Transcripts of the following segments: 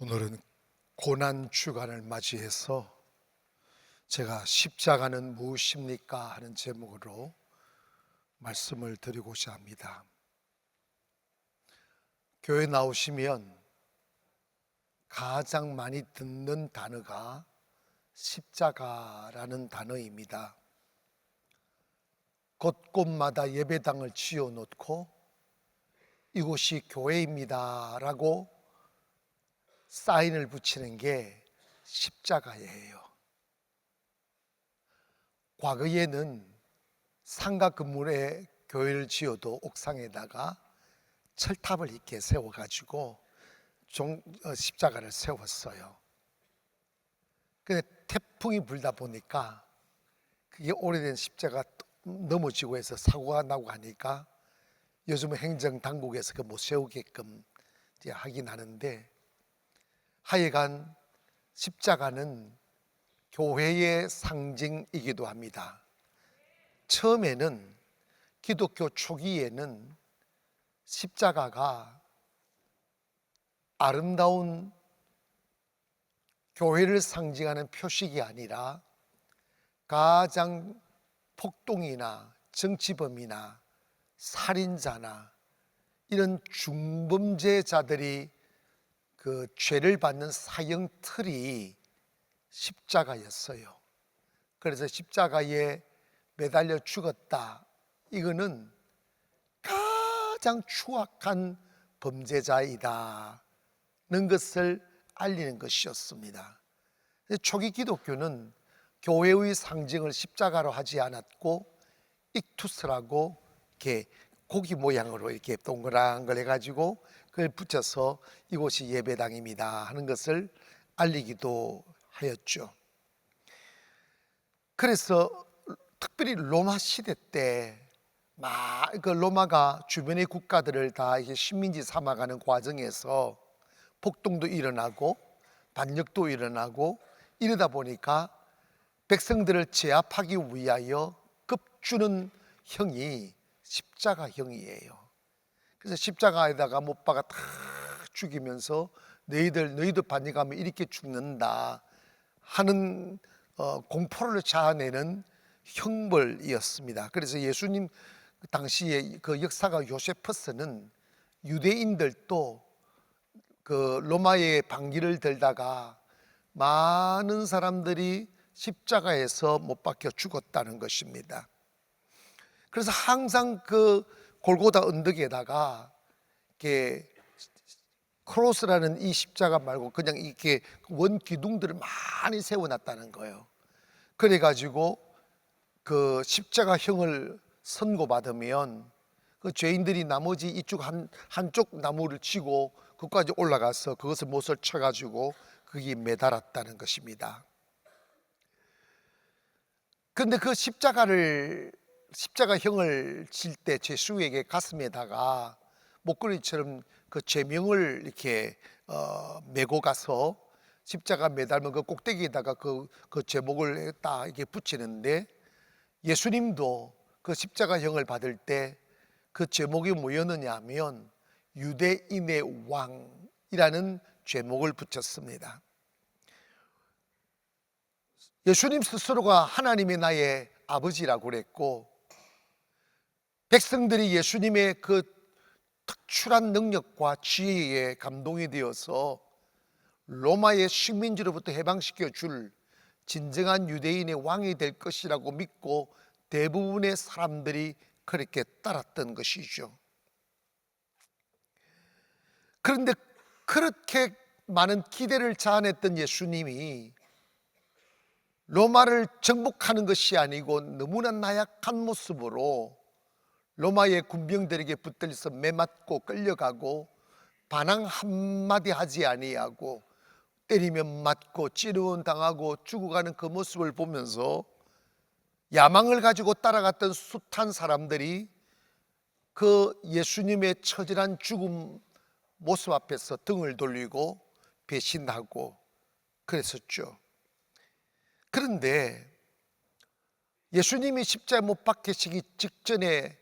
오늘은 고난 주간을 맞이해서 제가 십자가는 무엇입니까? 하는 제목으로 말씀을 드리고자 합니다. 교회 나오시면 가장 많이 듣는 단어가 십자가라는 단어입니다. 곳곳마다 예배당을 지어놓고 이곳이 교회입니다 라고 사인을 붙이는 게 십자가예요. 과거에는 상가 건물에 교회를 지어도 옥상에다가 철탑을 이렇게 세워가지고 십자가를 세웠어요. 근데 태풍이 불다 보니까 그게 오래된 십자가 넘어지고 해서 사고가 나고 하니까 요즘은 행정당국에서 그 못 세우게끔 하긴 하는데, 하여간 십자가는 교회의 상징이기도 합니다. 처음에는 기독교 초기에는 십자가가 아름다운 교회를 상징하는 표식이 아니라 가장 폭동이나 정치범이나 살인자나 이런 중범죄자들이 그 죄를 받는 사형 틀이 십자가였어요. 그래서 십자가에 매달려 죽었다, 이거는 가장 추악한 범죄자이다는 것을 알리는 것이었습니다. 초기 기독교는 교회의 상징을 십자가로 하지 않았고 익투스라고 이렇게 고기 모양으로 이렇게 동그란 걸 해가지고 그걸 붙여서 이곳이 예배당입니다 하는 것을 알리기도 하였죠. 그래서 특별히 로마 시대 때 그 로마가 주변의 국가들을 다 이게 식민지 삼아가는 과정에서 폭동도 일어나고 반역도 일어나고 이러다 보니까 백성들을 제압하기 위하여 급주는 형이 십자가형이에요. 그래서 십자가에다가 못 박아 다 죽이면서 너희들 반역하면 이렇게 죽는다 하는 공포를 자아내는 형벌이었습니다. 그래서 예수님 당시에 그 역사가 요세퍼스는 유대인들도 그 로마의 방기를 들다가 많은 사람들이 십자가에서 못 박혀 죽었다는 것입니다. 그래서 항상 그 골고다 언덕에다가 이렇게 크로스라는 이 십자가 말고 그냥 이렇게 원 기둥들을 많이 세워놨다는 거예요. 그래가지고 그 십자가형을 선고받으면 그 죄인들이 나머지 이쪽 한쪽 나무를 치고 그까지 올라가서 그것을 못을 쳐가지고 거기 매달았다는 것입니다. 그런데 그 십자가형을 칠 때 죄수에게 가슴에다가 목걸이처럼 그 제명을 이렇게 메고 가서 십자가 매달면 그 꼭대기에다가 그 제목을 딱 이렇게 붙이는데, 예수님도 그 십자가형을 받을 때 그 제목이 뭐였느냐 하면 유대인의 왕이라는 제목을 붙였습니다. 예수님 스스로가 하나님의 나의 아버지라고 그랬고, 백성들이 예수님의 그 특출한 능력과 지혜에 감동이 되어서 로마의 식민지로부터 해방시켜 줄 진정한 유대인의 왕이 될 것이라고 믿고 대부분의 사람들이 그렇게 따랐던 것이죠. 그런데 그렇게 많은 기대를 자아냈던 예수님이 로마를 정복하는 것이 아니고 너무나 나약한 모습으로 로마의 군병들에게 붙들려서 매맞고 끌려가고 반항 한마디 하지 아니하고 때리면 맞고 찌르면 당하고 죽어가는 그 모습을 보면서 야망을 가지고 따라갔던 숱한 사람들이 그 예수님의 처절한 죽음 모습 앞에서 등을 돌리고 배신하고 그랬었죠. 그런데 예수님이 십자가에 못 박히시기 직전에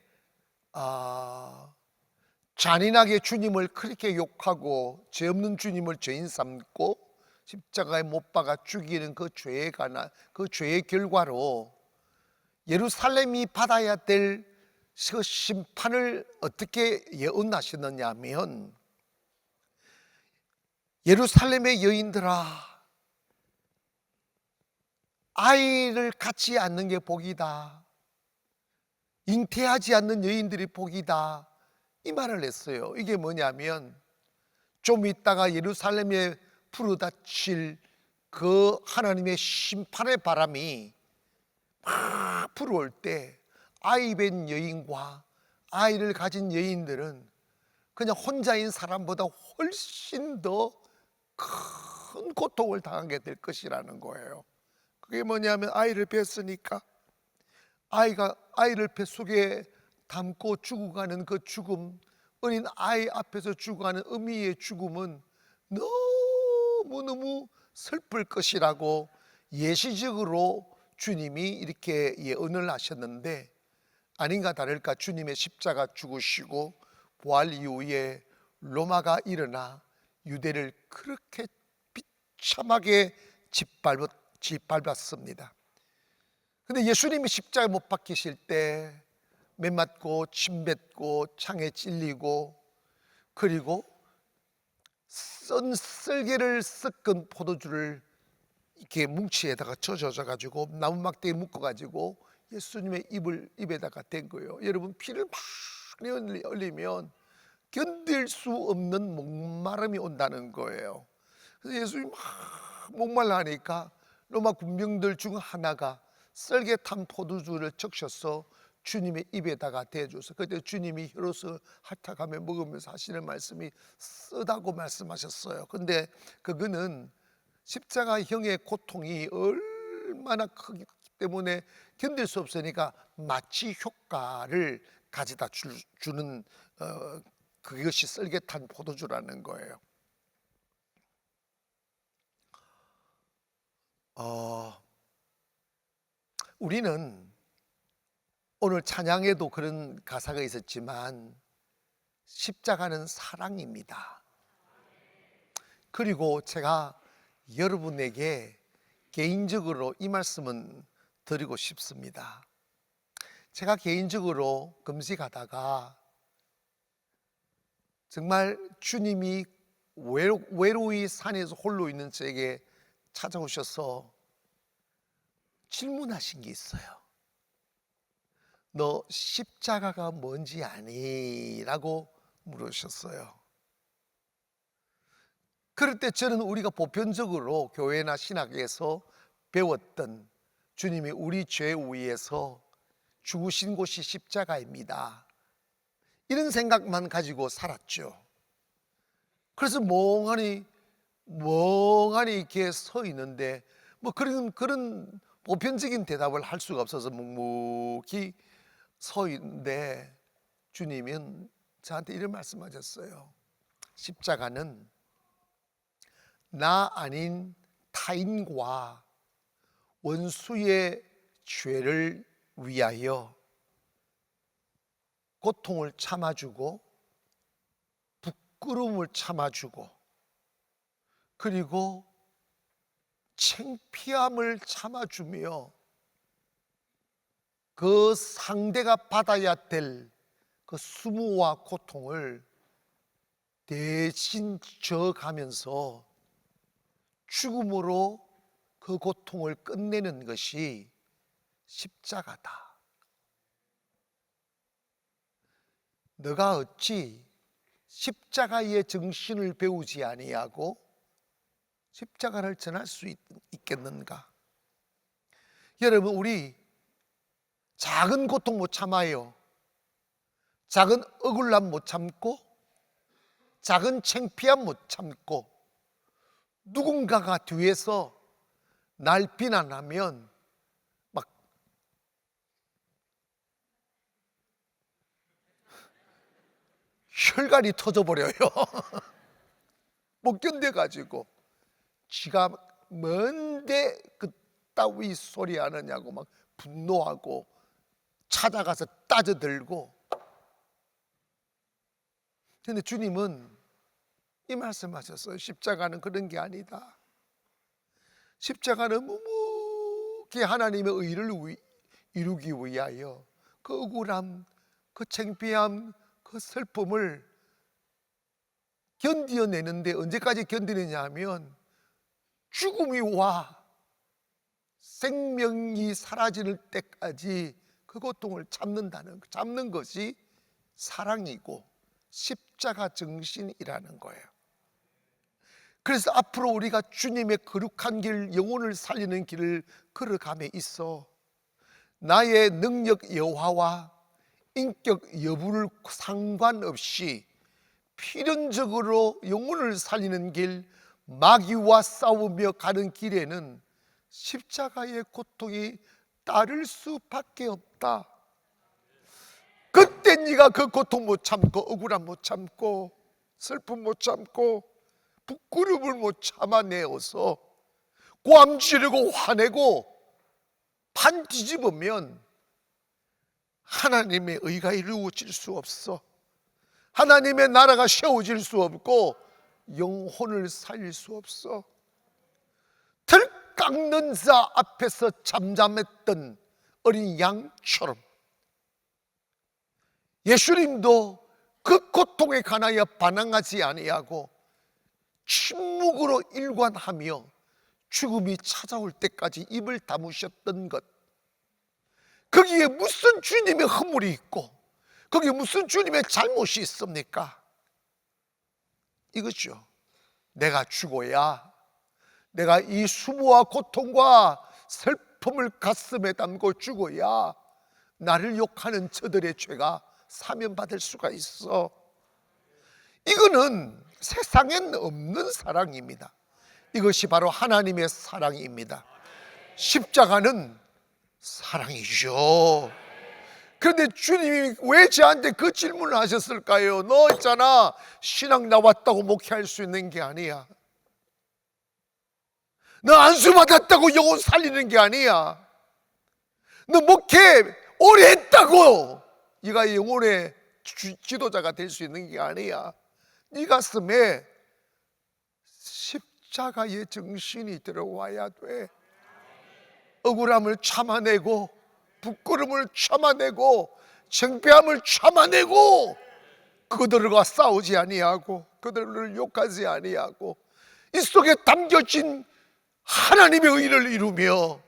잔인하게 주님을 그렇게 욕하고 죄 없는 주님을 죄인 삼고 십자가에 못 박아 죽이는 그 죄에 관한 그 죄의 결과로 예루살렘이 받아야 될 그 심판을 어떻게 예언하셨느냐 하면, 예루살렘의 여인들아, 아이를 갖지 않는 게 복이다. 잉태하지 않는 여인들이 복이다. 이 말을 했어요. 이게 뭐냐면, 좀 있다가 예루살렘에 불어닥칠 그 하나님의 심판의 바람이 막 불어올 때 아이 뵌 여인과 아이를 가진 여인들은 그냥 혼자인 사람보다 훨씬 더 큰 고통을 당하게 될 것이라는 거예요. 그게 뭐냐면, 아이를 뵀으니까 아이를 뱃속에 담고 죽어가는 그 죽음, 어린 아이 앞에서 죽어가는 어미의 죽음은 너무너무 슬플 것이라고 예시적으로 주님이 이렇게 예언을 하셨는데, 아닌가 다를까 주님의 십자가 죽으시고 부활 이후에 로마가 일어나 유대를 그렇게 비참하게 짓밟았습니다. 근데 예수님이 십자가에 못 박히실 때 매 맞고 침 뱉고 창에 찔리고, 그리고 쓸개를 섞은 포도주를 이렇게 뭉치에다가 젖어져 가지고 나무 막대에 묶어 가지고 예수님의 입에다가 댄 거예요. 여러분, 피를 많이 흘리면 견딜 수 없는 목마름이 온다는 거예요. 그래서 예수님이 막 목말라하니까 로마 군병들 중 하나가 썰개 탄 포도주를 적셔서 주님의 입에다가 대줘서, 그때 주님이 혀로서 핥아가며 먹으면서 하시는 말씀이 쓰다고 말씀하셨어요. 근데 그거는 십자가형의 고통이 얼마나 크기 때문에 견딜 수 없으니까 마취 효과를 가져다 주는 그것이 썰개 탄 포도주라는 거예요. 우리는 오늘 찬양에도 그런 가사가 있었지만, 십자가는 사랑입니다. 그리고 제가 여러분에게 개인적으로 이 말씀은 드리고 싶습니다. 제가 개인적으로 금식하다가 정말 주님이 외로이 산에서 홀로 있는 저에게 찾아오셔서 질문하신 게 있어요. 너 십자가가 뭔지 아니? 라고 물으셨어요. 그럴 때 저는 우리가 보편적으로 교회나 신학에서 배웠던, 주님이 우리 죄 위에서 죽으신 곳이 십자가입니다, 이런 생각만 가지고 살았죠. 그래서 멍하니 이렇게 서 있는데, 뭐 그런 보편적인 대답을 할 수가 없어서 묵묵히 서 있는데, 주님은 저한테 이런 말씀하셨어요. 십자가는 나 아닌 타인과 원수의 죄를 위하여 고통을 참아주고 부끄러움을 참아주고, 그리고 창피함을 참아주며 그 상대가 받아야 될 그 수모와 고통을 대신 져가면서 죽음으로 그 고통을 끝내는 것이 십자가다. 너가 어찌 십자가의 정신을 배우지 아니하고 십자가를 전할 수 있겠는가? 여러분, 우리 작은 고통 못 참아요. 작은 억울함 못 참고, 작은 창피함 못 참고, 누군가가 뒤에서 날 비난하면 막 혈관이 터져버려요. 못 견뎌가지고 지가 뭔데 그따위 소리 하느냐고 막 분노하고 찾아가서 따져들고, 근데 주님은 이 말씀하셨어요. 십자가는 그런 게 아니다. 십자가는 묵묵히 하나님의 의를 이루기 위하여 그 억울함, 그 창피함, 그 슬픔을 견디어내는데 언제까지 견디느냐 하면 죽음이 와 생명이 사라질 때까지 그 고통을 잡는 것이 사랑이고 십자가 정신이라는 거예요. 그래서 앞으로 우리가 주님의 거룩한 길, 영혼을 살리는 길을 걸어감에 있어 나의 능력 여하와 인격 여부를 상관없이 필연적으로 영혼을 살리는 길, 마귀와 싸우며 가는 길에는 십자가의 고통이 따를 수밖에 없다. 그때 네가 그 고통 못 참고, 억울함 못 참고, 슬픔 못 참고, 부끄러움을 못 참아내어서 고함 지르고 화내고 판 뒤집으면 하나님의 의가 이루어질 수 없어. 하나님의 나라가 세워질 수 없고 영혼을 살릴 수 없어. 들 깎는 자 앞에서 잠잠했던 어린 양처럼 예수님도 그 고통에 관하여 반항하지 아니하고 침묵으로 일관하며 죽음이 찾아올 때까지 입을 다무셨던 것, 거기에 무슨 주님의 허물이 있고 거기에 무슨 주님의 잘못이 있습니까? 이거죠. 내가 죽어야, 내가 이 수모와 고통과 슬픔을 가슴에 담고 죽어야 나를 욕하는 저들의 죄가 사면받을 수가 있어. 이거는 세상엔 없는 사랑입니다. 이것이 바로 하나님의 사랑입니다. 십자가는 사랑이죠. 그런데 주님이 왜 저한테 그 질문을 하셨을까요? 너 있잖아, 신앙 나왔다고 목회할 수 있는 게 아니야. 너 안수 받았다고 영혼 살리는 게 아니야. 너 목회 오래 했다고 네가 영혼의 지도자가 될 수 있는 게 아니야. 네 가슴에 십자가의 정신이 들어와야 돼. 억울함을 참아내고, 부끄러움을 참아내고, 창피함을 참아내고, 그들과 싸우지 아니하고 그들을 욕하지 아니하고 이 속에 담겨진 하나님의 의를 이루며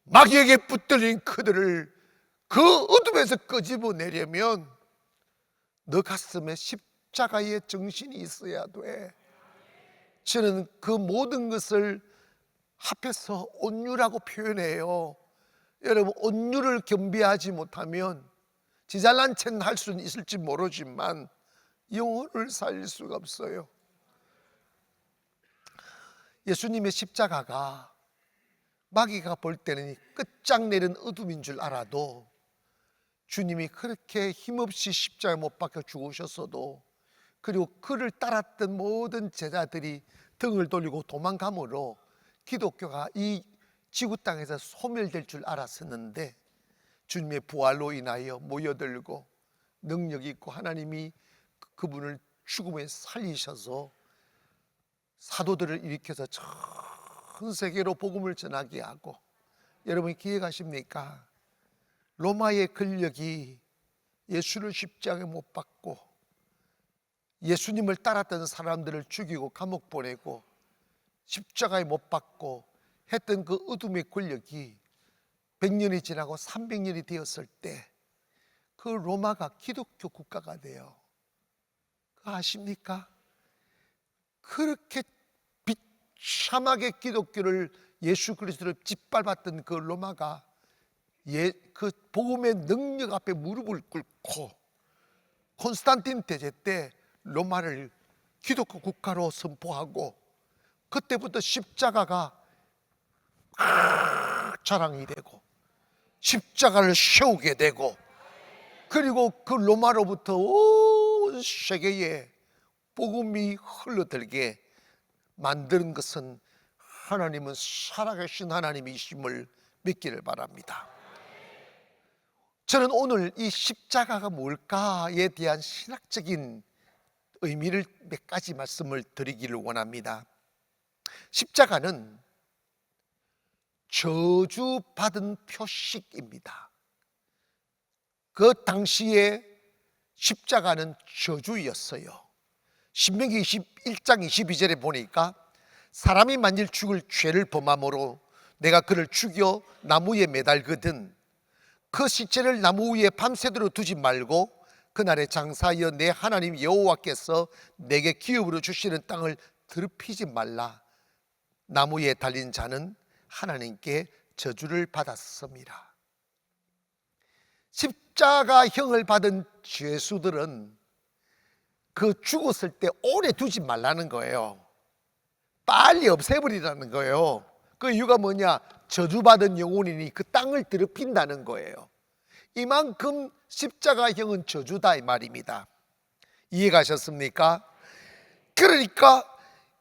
마귀에게 붙들린 그들을 그 어둠에서 끄집어내려면 너 가슴에 십자가의 정신이 있어야 돼. 저는 그 모든 것을 합해서 온유라고 표현해요. 여러분, 온유를 겸비하지 못하면 지잘난 척 할 수는 있을지 모르지만 영혼을 살릴 수가 없어요. 예수님의 십자가가 마귀가 볼 때는 끝장내는 어둠인 줄 알아도 주님이 그렇게 힘없이 십자가에 못 박혀 죽으셨어도, 그리고 그를 따랐던 모든 제자들이 등을 돌리고 도망감으로 기독교가 이 지구 땅에서 소멸될 줄 알았었는데 주님의 부활로 인하여 모여들고 능력 있고 하나님이 그분을 죽음에 살리셔서 사도들을 일으켜서 전 세계로 복음을 전하게 하고, 여러분 기억하십니까? 로마의 권력이 예수를 십자가에 못 박고 예수님을 따랐던 사람들을 죽이고 감옥 보내고 십자가에 못 박고 했던 그 어둠의 권력이 100년이 지나고 300년이 되었을 때 그 로마가 기독교 국가가 돼요. 그거 아십니까? 그렇게 비참하게 기독교를, 예수 그리스도를 짓밟았던 그 로마가 그 복음의 능력 앞에 무릎을 꿇고 콘스탄틴 대제 때 로마를 기독교 국가로 선포하고, 그때부터 십자가가 자랑이 되고 십자가를 세우게 되고, 그리고 그 로마로부터 온 세계에 복음이 흘러들게 만드는 것은 하나님은 살아계신 하나님이심을 믿기를 바랍니다. 저는 오늘 이 십자가가 뭘까에 대한 신학적인 의미를 몇 가지 말씀을 드리기를 원합니다. 십자가는 저주받은 표식입니다. 그 당시에 십자가는 저주였어요. 신명기 21장 22절에 보니까 사람이 만일 죽을 죄를 범함으로 내가 그를 죽여 나무에 매달거든 그 시체를 나무 위에 밤새도록 두지 말고 그날에 장사하여 내 하나님 여호와께서 내게 기업으로 주시는 땅을 더럽히지 말라. 나무에 달린 자는 하나님께 저주를 받았습니다. 십자가형을 받은 죄수들은 그 죽었을 때 오래 두지 말라는 거예요. 빨리 없애버리라는 거예요. 그 이유가 뭐냐? 저주받은 영혼이니 그 땅을 더럽힌다는 거예요. 이만큼 십자가형은 저주다 이 말입니다. 이해가셨습니까? 그러니까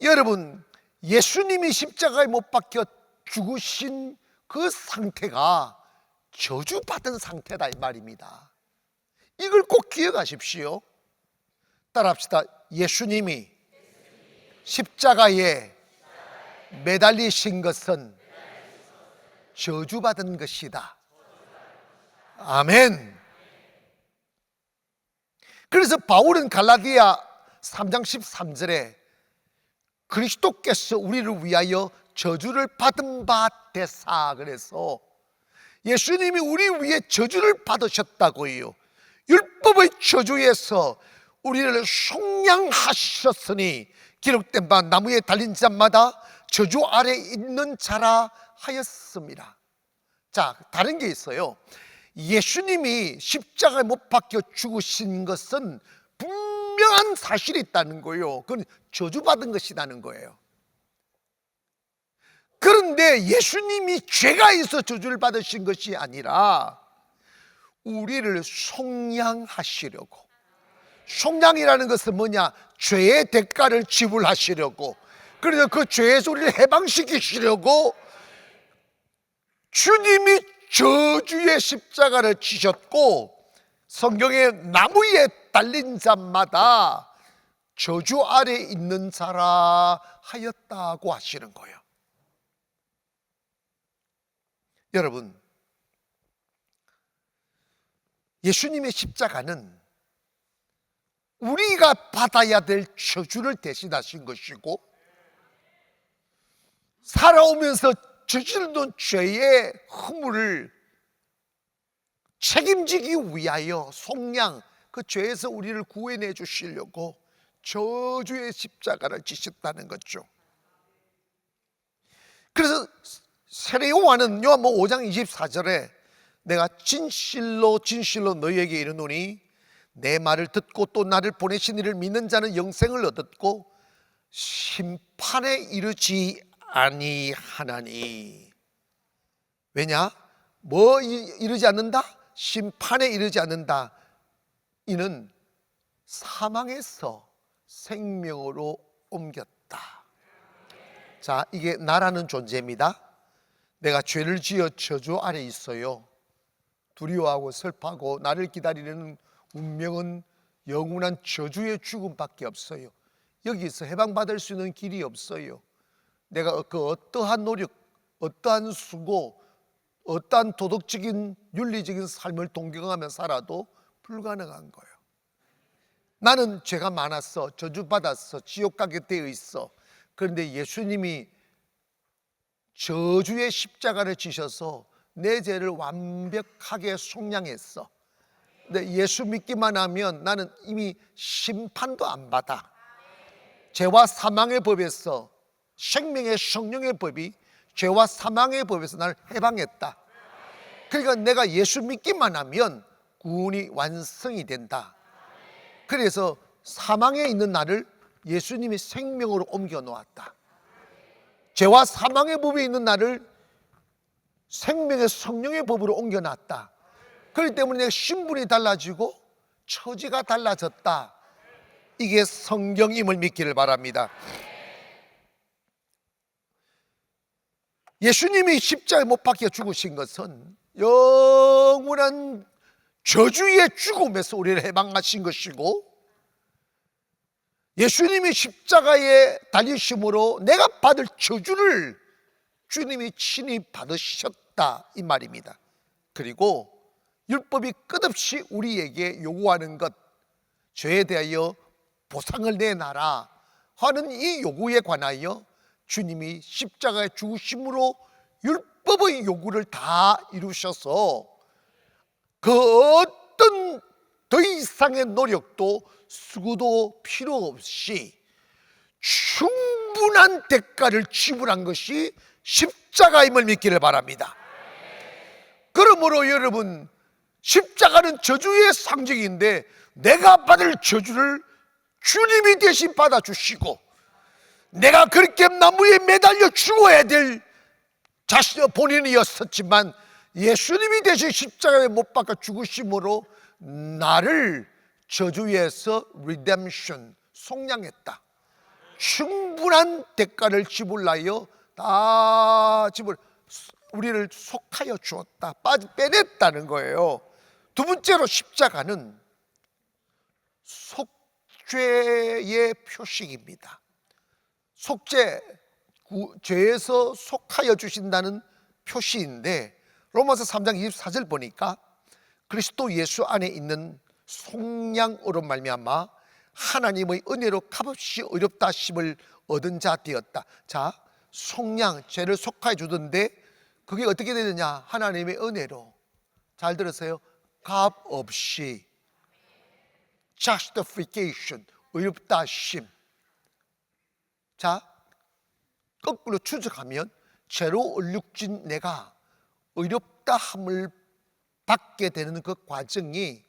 여러분, 예수님이 십자가에 못 박혀 죽으신 그 상태가 저주받은 상태다 이 말입니다. 이걸 꼭 기억하십시오. 따라합시다. 예수님이 십자가에 매달리신 것은 저주받은 것이다. 아멘. 그래서 바울은 갈라디아 3장 13절에 그리스도께서 우리를 위하여 저주를 받은 바 되사, 그래서 예수님이 우리 위해 저주를 받으셨다고요. 율법의 저주에서 우리를 속량하셨으니 기록된 바 나무에 달린 자마다 저주 아래 있는 자라 하였습니다. 자, 다른 게 있어요. 예수님이 십자가에 못 박혀 죽으신 것은 분명한 사실이 있다는 거예요. 그건 저주받은 것이라는 거예요. 그런데 예수님이 죄가 있어 저주를 받으신 것이 아니라 우리를 속량하시려고, 속량이라는 것은 뭐냐? 죄의 대가를 지불하시려고, 그래서 그 죄에서 우리를 해방시키시려고 주님이 저주의 십자가를 지셨고, 성경에 나무 위에 달린 자마다 저주 아래 있는 자라 하였다고 하시는 거예요. 여러분, 예수님의 십자가는 우리가 받아야 될 저주를 대신하신 것이고, 살아오면서 저지르던 죄의 허물을 책임지기 위하여 속량, 그 죄에서 우리를 구해내 주시려고 저주의 십자가를 지셨다는 거죠. 그래서 세례 요한은 요한복음 5장 24절에 내가 진실로 진실로 너희에게 이르노니 내 말을 듣고 또 나를 보내신 이를 믿는 자는 영생을 얻었고 심판에 이르지 아니하나니. 왜냐? 뭐 이르지 않는다? 심판에 이르지 않는다. 이는 사망에서 생명으로 옮겼다. 자, 이게 나라는 존재입니다. 내가 죄를 지어 저주 아래 있어요. 두려워하고 슬퍼하고 나를 기다리는 운명은 영원한 저주의 죽음밖에 없어요. 여기서 해방받을 수 있는 길이 없어요. 내가 그 어떠한 노력, 어떠한 수고, 어떠한 도덕적인 윤리적인 삶을 동경하며 살아도 불가능한 거예요. 나는 죄가 많았어, 저주받았어, 지옥 가게 되어 있어. 그런데 예수님이 저주의 십자가를 지셔서 내 죄를 완벽하게 속량했어. 근데 예수 믿기만 하면 나는 이미 심판도 안 받아. 죄와 사망의 법에서, 생명의 성령의 법이 죄와 사망의 법에서 나를 해방했다. 그러니까 내가 예수 믿기만 하면 구원이 완성이 된다. 그래서 사망에 있는 나를 예수님이 생명으로 옮겨 놓았다. 죄와 사망의 법에 있는 나를 생명의 성령의 법으로 옮겨 놨다. 그렇기 때문에 내가 신분이 달라지고 처지가 달라졌다. 이게 성경임을 믿기를 바랍니다. 예수님이 십자가에 못 박혀 죽으신 것은 영원한 저주의 죽음에서 우리를 해방하신 것이고, 예수님이 십자가에 달리심으로 내가 받을 저주를 주님이 친히 받으셨다 이 말입니다. 그리고 율법이 끝없이 우리에게 요구하는 것, 죄에 대하여 보상을 내놔라 하는 이 요구에 관하여 주님이 십자가에 죽으심으로 율법의 요구를 다 이루셔서 그 어떤 더 이상의 노력도 수고도 필요 없이 충분한 대가를 지불한 것이 십자가임을 믿기를 바랍니다. 그러므로 여러분, 십자가는 저주의 상징인데 내가 받을 저주를 주님이 대신 받아주시고, 내가 그렇게 나무에 매달려 죽어야 될 본인이었었지만 예수님이 대신 십자가에 못 박아 죽으심으로 나를 저주에서 리뎀션, 속량했다. 충분한 대가를 지불하여 다 우리를 속하여 주었다, 빼냈다는 거예요. 두 번째로 십자가는 속죄의 표식입니다. 속죄, 죄에서 속하여 주신다는 표시인데, 로마서 3장 24절 보니까 그리스도 예수 안에 있는 속량으로 말미암아 하나님의 은혜로 값없이 의롭다 하심을 얻은 자 되었다. 자, 속량, 죄를 속하여 주던데 그게 어떻게 되느냐? 하나님의 은혜로. 잘 들으세요. 값없이. justification, 의롭다 하심. 자, 거꾸로 추적하면 죄로 얼룩진 내가 의롭다 함을 받게 되는 그 과정이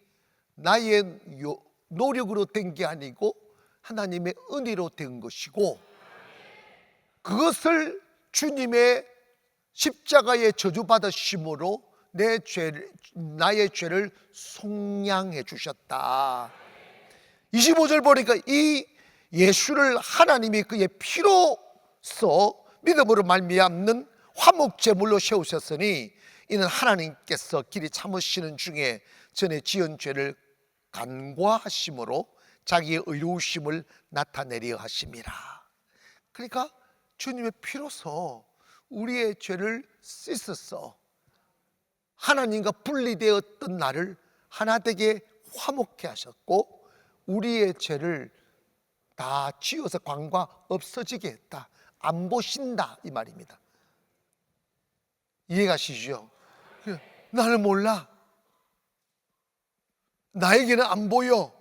나의 노력으로 된 게 아니고 하나님의 은혜로 된 것이고, 그것을 주님의 십자가에 저주받으심으로 나의 죄를 속량해 주셨다. 25절 보니까 이 예수를 하나님이 그의 피로써 믿음으로 말미암는 화목제물로 세우셨으니 이는 하나님께서 길이 참으시는 중에 전에 지은 죄를 간과하심으로 자기의 의로우심을 나타내려 하심이라. 그러니까 주님의 피로써 우리의 죄를 씻어서 하나님과 분리되었던 나를 하나 되게 화목케 하셨고, 우리의 죄를 다 지어서 관과 없어지게 했다. 안 보신다 이 말입니다. 이해가시죠? 나는 몰라. 나에게는 안 보여.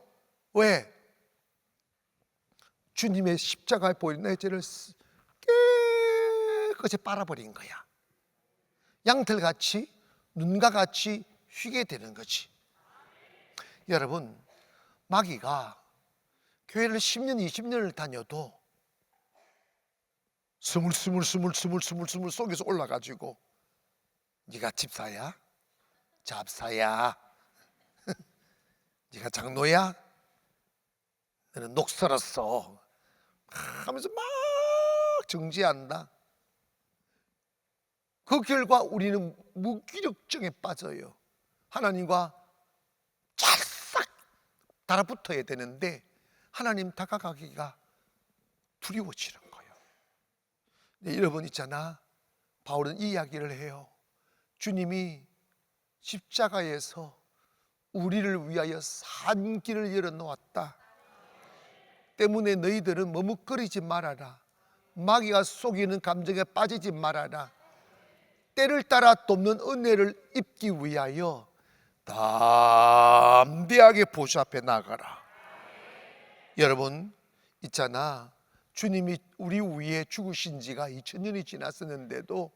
왜? 주님의 십자가에 보이는 내 죄를 깨끗이 빨아버린 거야. 양털같이, 눈과 같이 휘게 되는 거지. 여러분, 마귀가 교회를 10년, 20년을 다녀도 스물스물 속에서 올라가지고 네가 집사야? 잡사야? 네가 장로야? 너는 녹슬었어 하면서 막 정죄한다. 그 결과 우리는 무기력증에 빠져요. 하나님과 찰싹 달아붙어야 되는데 하나님 다가가기가 두려워지는 거예요. 여러분 있잖아, 바울은 이 이야기를 해요. 주님이 십자가에서 우리를 위하여 산 길을 열어놓았다. 때문에 너희들은 머뭇거리지 말아라. 마귀가 속이는 감정에 빠지지 말아라. 때를 따라 돕는 은혜를 입기 위하여 담대하게 보좌 앞에 나가라. 여러분 있잖아, 주님이 우리 위에 죽으신 지가 2000년이 지났었는데도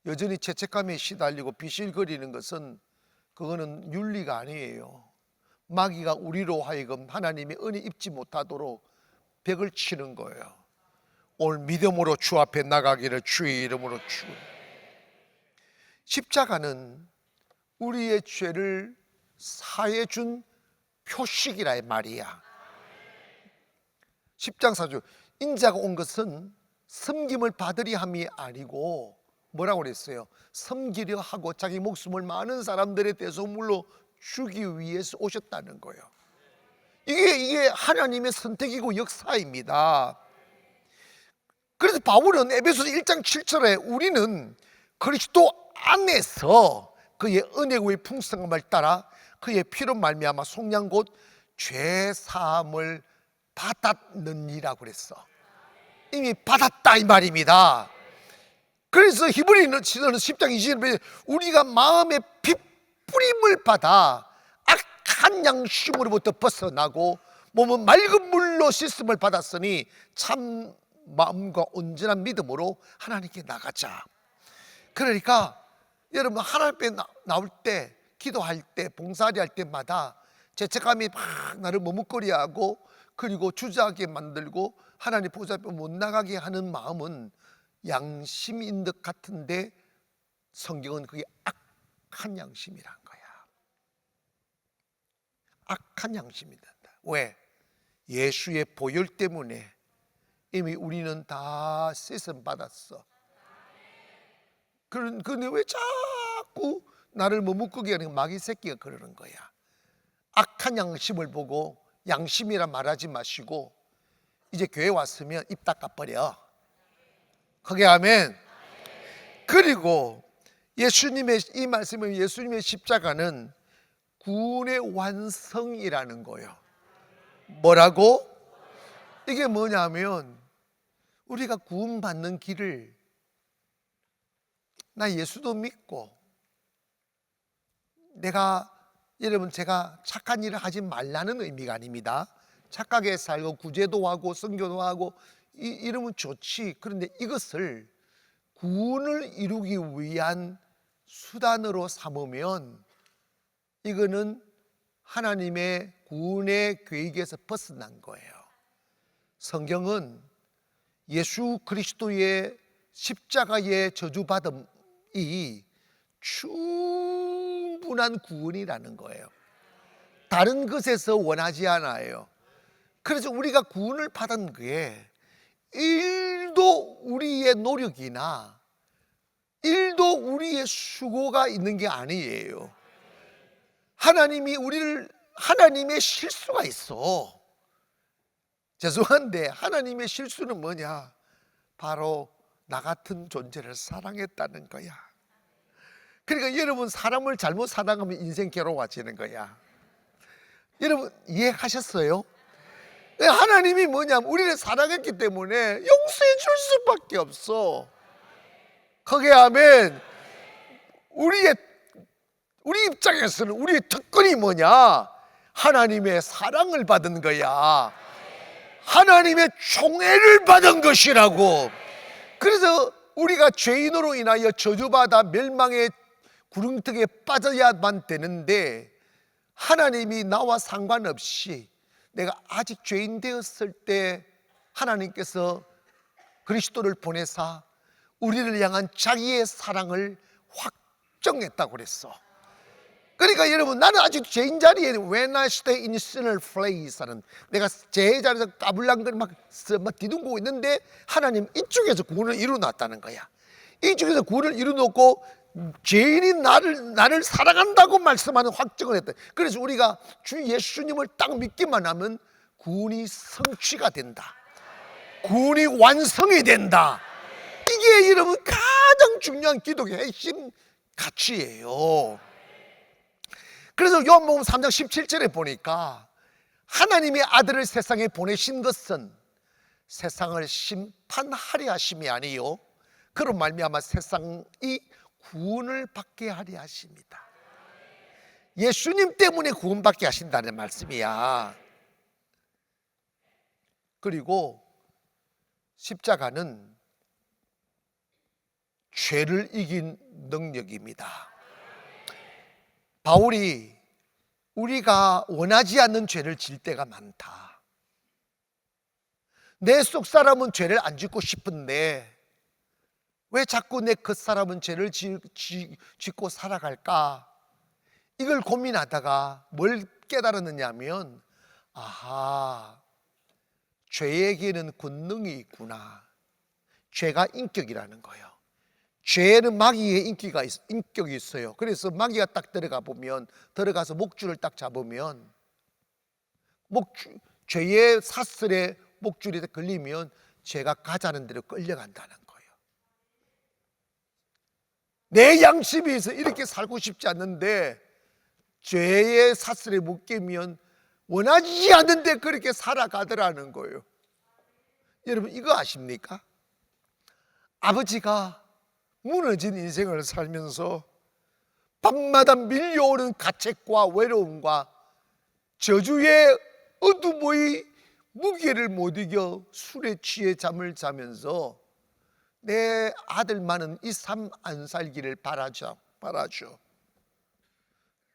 여전히 죄책감에 시달리고 비실거리는 것은, 그거는 윤리가 아니에요. 마귀가 우리로 하여금 하나님의 은혜 입지 못하도록 벽을 치는 거예요. 오늘 믿음으로 주 앞에 나가기를 주의 이름으로 축원합니다. 십자가는 우리의 죄를 사해 준 표식이라 이 말이야. 십장사주, 인자가 온 것은 섬김을 받으려 함이 아니고 뭐라고 그랬어요? 섬기려 하고 자기 목숨을 많은 사람들의 대속물로 주기 위해서 오셨다는 거예요. 이게 하나님의 선택이고 역사입니다. 그래서 바울은 에베소서 1장 7절에 우리는 그리스도 안에서 그의 은혜의 풍성함을 따라 그의 피로 말미암아 속량 곧 죄 사함을 받았느니라 그랬어. 이미 받았다 이 말입니다. 그래서 히브리는 10장 20절에 우리가 마음의 핏뿌림을 받아 악한 양심으로부터 벗어나고 몸은 맑은 물로 씻음을 받았으니 참 마음과 온전한 믿음으로 하나님께 나가자. 그러니까 여러분 하나님 앞에 나올 때, 기도할 때, 봉사를 할 때마다 죄책감이 막 나를 머뭇거리하고 그리고 주저하게 만들고 하나님 보좌 앞에 못 나가게 하는 마음은 양심인 것 같은데 성경은 그게 악한 양심이란 거야. 악한 양심이다. 왜? 예수의 보혈 때문에 이미 우리는 다 씻음 받았어. 그런데 왜 자꾸 나를 머뭇거리게 하는 마귀 새끼가 그러는 거야. 악한 양심을 보고 양심이라 말하지 마시고 이제 교회 왔으면 입 닦아버려. 그게 아멘. 그리고 예수님의 이 말씀은 예수님의 십자가는 구원의 완성이라는 거예요. 뭐라고? 이게 뭐냐면 우리가 구원받는 길을 나 예수도 믿고 여러분 제가 착한 일을 하지 말라는 의미가 아닙니다. 착하게 살고 구제도 하고 선교도 하고 이러면 좋지. 그런데 이것을 구원을 이루기 위한 수단으로 삼으면 이거는 하나님의 구원의 계획에서 벗어난 거예요. 성경은 예수 그리스도의 십자가의 저주받음이 충분한 구원이라는 거예요. 다른 것에서 원하지 않아요. 그래서 우리가 구원을 받은 게 1도 우리의 노력이나 1도 우리의 수고가 있는 게 아니에요. 하나님의 실수가 있어. 죄송한데 하나님의 실수는 뭐냐? 바로 나 같은 존재를 사랑했다는 거야. 그러니까 여러분 사람을 잘못 사랑하면 인생 괴로워지는 거야. 여러분 이해하셨어요? 하나님이 뭐냐면 우리를 사랑했기 때문에 용서해 줄 수밖에 없어. 거기에 아멘. 우리 입장에서는 우리의 특권이 뭐냐? 하나님의 사랑을 받은 거야. 하나님의 총애를 받은 것이라고. 그래서 우리가 죄인으로 인하여 저주받아 멸망의 구렁텅이에 빠져야만 되는데 하나님이 나와 상관없이 내가 아직 죄인 되었을 때 하나님께서 그리스도를 보내사 우리를 향한 자기의 사랑을 확정했다고 그랬어. 그러니까 여러분 나는 아직 죄인 자리에 When I stay in sinner place 하는 내가 죄의 자리에서 까불랑거리 막 뒤둥고 있는데 하나님 이쪽에서 구원을 이루어놨다는 거야. 이쪽에서 구원을 이루어놓고 죄인이 나를 사랑한다고 말씀하는 확정을 했다. 그래서 우리가 주 예수님을 딱 믿기만 하면 구원이 성취가 된다. 구원이 완성이 된다. 이게 여러분 가장 중요한 기독의 핵심 가치예요. 그래서 요한복음 3장 17절에 보니까 하나님의 아들을 세상에 보내신 것은 세상을 심판하려 하심이 아니요 그로 말미암아 세상이 구원을 받게 하려 하십니다. 예수님 때문에 구원받게 하신다는 말씀이야. 그리고 십자가는 죄를 이긴 능력입니다. 바울이 우리가 원하지 않는 죄를 질 때가 많다. 내 속사람은 죄를 안 짓고 싶은데 왜 자꾸 내 겉사람은 죄를 짓고 살아갈까? 이걸 고민하다가 뭘 깨달았느냐 하면 아하, 죄에게는 권능이 있구나. 죄가 인격이라는 거예요. 죄는 마귀의 인격이 있어요. 그래서 마귀가 딱 들어가서 목줄을 딱 잡으면 죄의 사슬에 목줄에 걸리면 죄가 가자는 대로 끌려간다는 거예요. 내 양심이 있어 이렇게 살고 싶지 않는데 죄의 사슬에 묶이면 원하지 않는데 그렇게 살아가더라는 거예요. 여러분 이거 아십니까? 아버지가 무너진 인생을 살면서 밤마다 밀려오는 가책과 외로움과 저주의 어둠의 무게를 못 이겨 술에 취해 잠을 자면서 내 아들만은 이 삶 안 살기를 바라죠.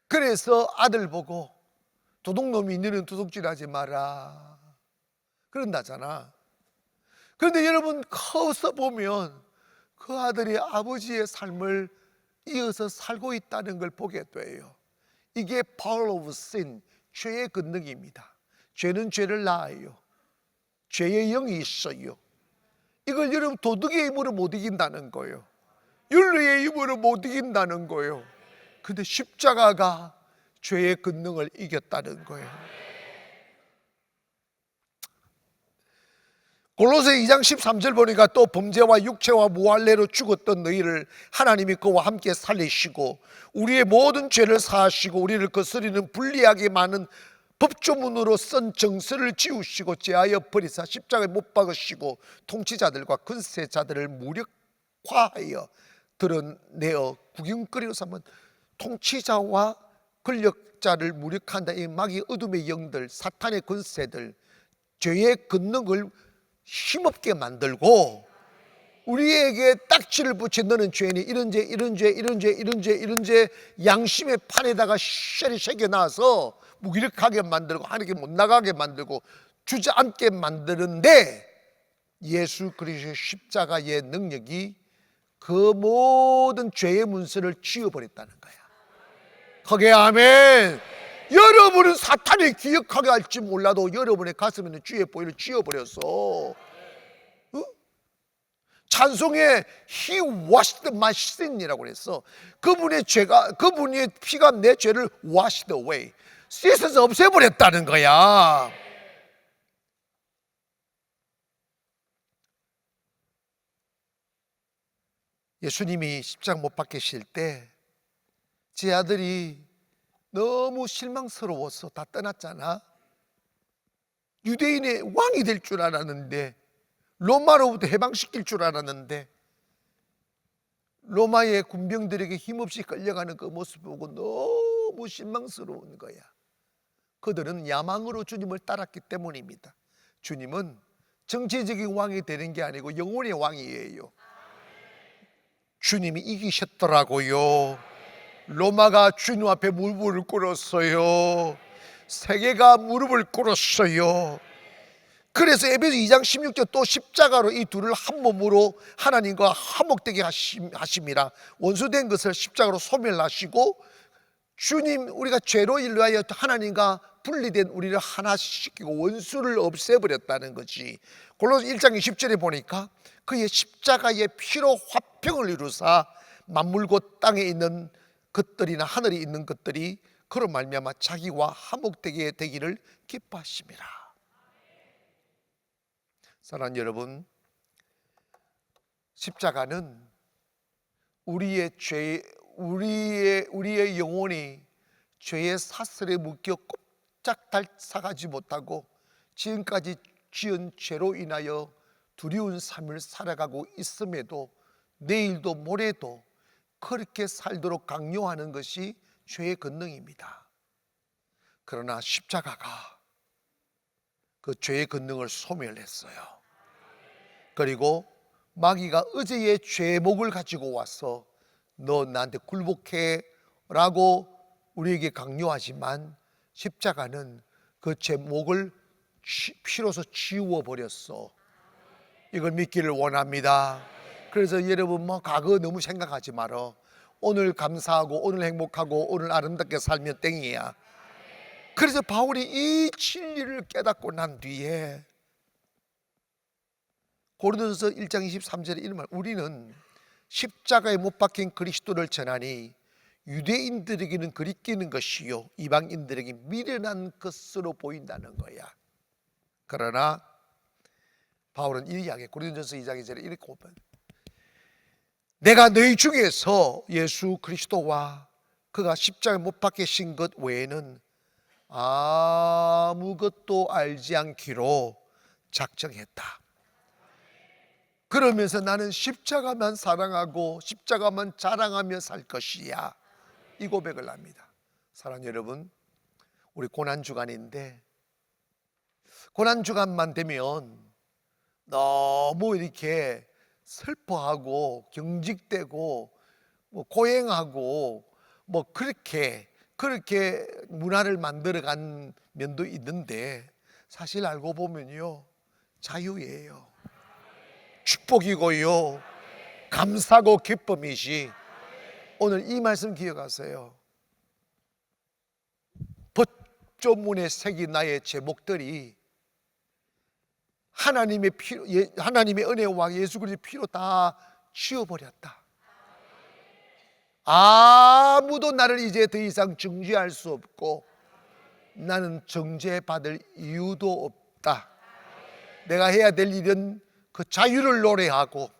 그래서 아들 보고 도둑놈이 너는 도둑질하지 마라 그런다잖아. 그런데 여러분 커서 보면 그 아들이 아버지의 삶을 이어서 살고 있다는 걸 보게 돼요. 이게 power of sin, 죄의 권능입니다. 죄는 죄를 낳아요. 죄의 영이 있어요. 이걸 여러분 도덕의 힘으로 못 이긴다는 거예요. 윤리의 힘으로 못 이긴다는 거예요. 근데 십자가가 죄의 권능을 이겼다는 거예요. 골로새 2장 13절 보니까 또 범죄와 육체와 무할례로 죽었던 너희를 하나님이 그와 함께 살리시고 우리의 모든 죄를 사하시고 우리를 거스리는 불리하게 많은 법조문으로 쓴 정서를 지우시고 제하여 버리사 십자가에 못 박으시고 통치자들과 권세자들을 무력화하여 드러내어 구경거리로 삼은 통치자와 권력자를 무력한다. 이 마귀 어둠의 영들, 사탄의 권세들, 죄의 권능을 힘없게 만들고 우리에게 딱지를 붙인 너는 죄인이 이런 죄 이런 죄 양심의 판에다가 쉐리 새겨놔서 무기력하게 만들고 하나님께 못 나가게 만들고 주저앉게 만드는데 예수 그리스도의 십자가의 능력이 그 모든 죄의 문서를 지워버렸다는 거야. 크게 아멘. 여러분은 사탄이 기억하게 할지 몰라도 여러분의 가슴에 있는 죄의 보혈을 지워버렸어. 찬송에 He washed my sin이라고 그랬어. 그분의 피가 내 죄를 washed away, 씻어서 없애버렸다는 거야. 예수님이 십자가 못 박히실 때 제 아들이 너무 실망스러워서 다 떠났잖아. 유대인의 왕이 될 줄 알았는데, 로마로부터 해방시킬 줄 알았는데 로마의 군병들에게 힘없이 끌려가는 그 모습 보고 너무 실망스러운 거야. 그들은 야망으로 주님을 따랐기 때문입니다. 주님은 정치적인 왕이 되는 게 아니고 영혼의 왕이에요. 주님이 이기셨더라고요. 로마가 주님 앞에 무릎을 꿇었어요. 세계가 무릎을 꿇었어요. 그래서 에베소 2장 16절 또 십자가로 이 둘을 한 몸으로 하나님과 화목되게 하심이라. 원수된 것을 십자가로 소멸하시고 주님, 우리가 죄로 인하여 하나님과 분리된 우리를 하나시키고 원수를 없애버렸다는 거지. 골로새 1장 20절에 보니까 그의 십자가의 피로 화평을 이루사 만물 곧 땅에 있는 것들이나 하늘에 있는 것들이 그로 말미암아 자기와 화목되게 되기를 기뻐하심이라. 사랑하는 여러분, 십자가는 우리의 영혼이 죄의 사슬에 묶여 꼼짝 달싹하지 못하고 지금까지 지은 죄로 인하여 두려운 삶을 살아가고 있음에도 내일도 모레도 그렇게 살도록 강요하는 것이 죄의 권능입니다. 그러나 십자가가 그 죄의 권능을 소멸했어요. 그리고 마귀가 어제의 죄목을 가지고 와서 너 나한테 굴복해 라고 우리에게 강요하지만 십자가는 그 죄목을 피로서 지워버렸어. 이걸 믿기를 원합니다. 그래서 여러분 과거 너무 생각하지 말어. 오늘 감사하고 오늘 행복하고 오늘 아름답게 살면 땡이야. 그래서 바울이 이 진리를 깨닫고 난 뒤에 고린도전서 1장 23절에 이런 말, 우리는 십자가에 못 박힌 그리스도를 전하니 유대인들에게는 그리끼는 것이요 이방인들에게 미련한 것으로 보인다는 거야. 그러나 바울은 이 이야기 고린도전서 2장 2절에 이렇게 보면, 내가 너희 중에서 예수 그리스도와 그가 십자가에 못 박히신 것 외에는 아무것도 알지 않기로 작정했다. 그러면서 나는 십자가만 사랑하고 십자가만 자랑하며 살 것이야, 이 고백을 합니다. 사랑하는 여러분, 우리 고난주간인데 고난주간만 되면 너무 이렇게 슬퍼하고 경직되고 고행하고 그렇게 문화를 만들어간 면도 있는데, 사실 알고 보면요 자유예요. 축복이고요 감사고 기쁨이지. 오늘 이 말씀 기억하세요. 법조문에 새긴 나의 제목들이 하나님의 은혜와 예수 그리스도의 피로 다 지워버렸다. 아무도 나를 이제 더 이상 정죄할 수 없고 나는 정죄받을 이유도 없다. 내가 해야 될 일은 그 자유를 노래하고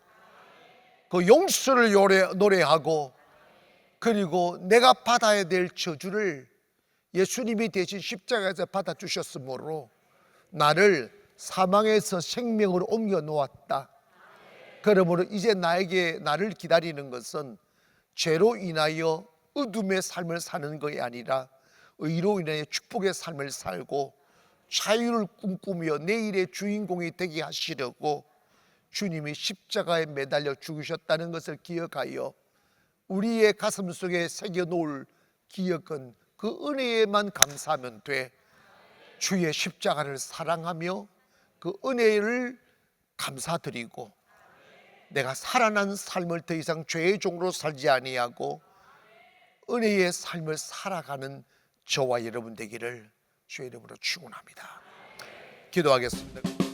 그 용서를 노래하고, 그리고 내가 받아야 될 저주를 예수님이 대신 십자가에서 받아주셨으므로 나를 사망에서 생명으로 옮겨 놓았다. 그러므로 이제 나를 기다리는 것은 죄로 인하여 어둠의 삶을 사는 것이 아니라 의로 인하여 축복의 삶을 살고 자유를 꿈꾸며 내일의 주인공이 되게 하시려고 주님이 십자가에 매달려 죽으셨다는 것을 기억하여 우리의 가슴 속에 새겨놓을 기억은 그 은혜에만 감사하면 돼. 주의 십자가를 사랑하며 그 은혜를 감사드리고 내가 살아난 삶을 더 이상 죄의 종으로 살지 아니하고 은혜의 삶을 살아가는 저와 여러분 되기를 주의 이름으로 축원합니다. 기도하겠습니다.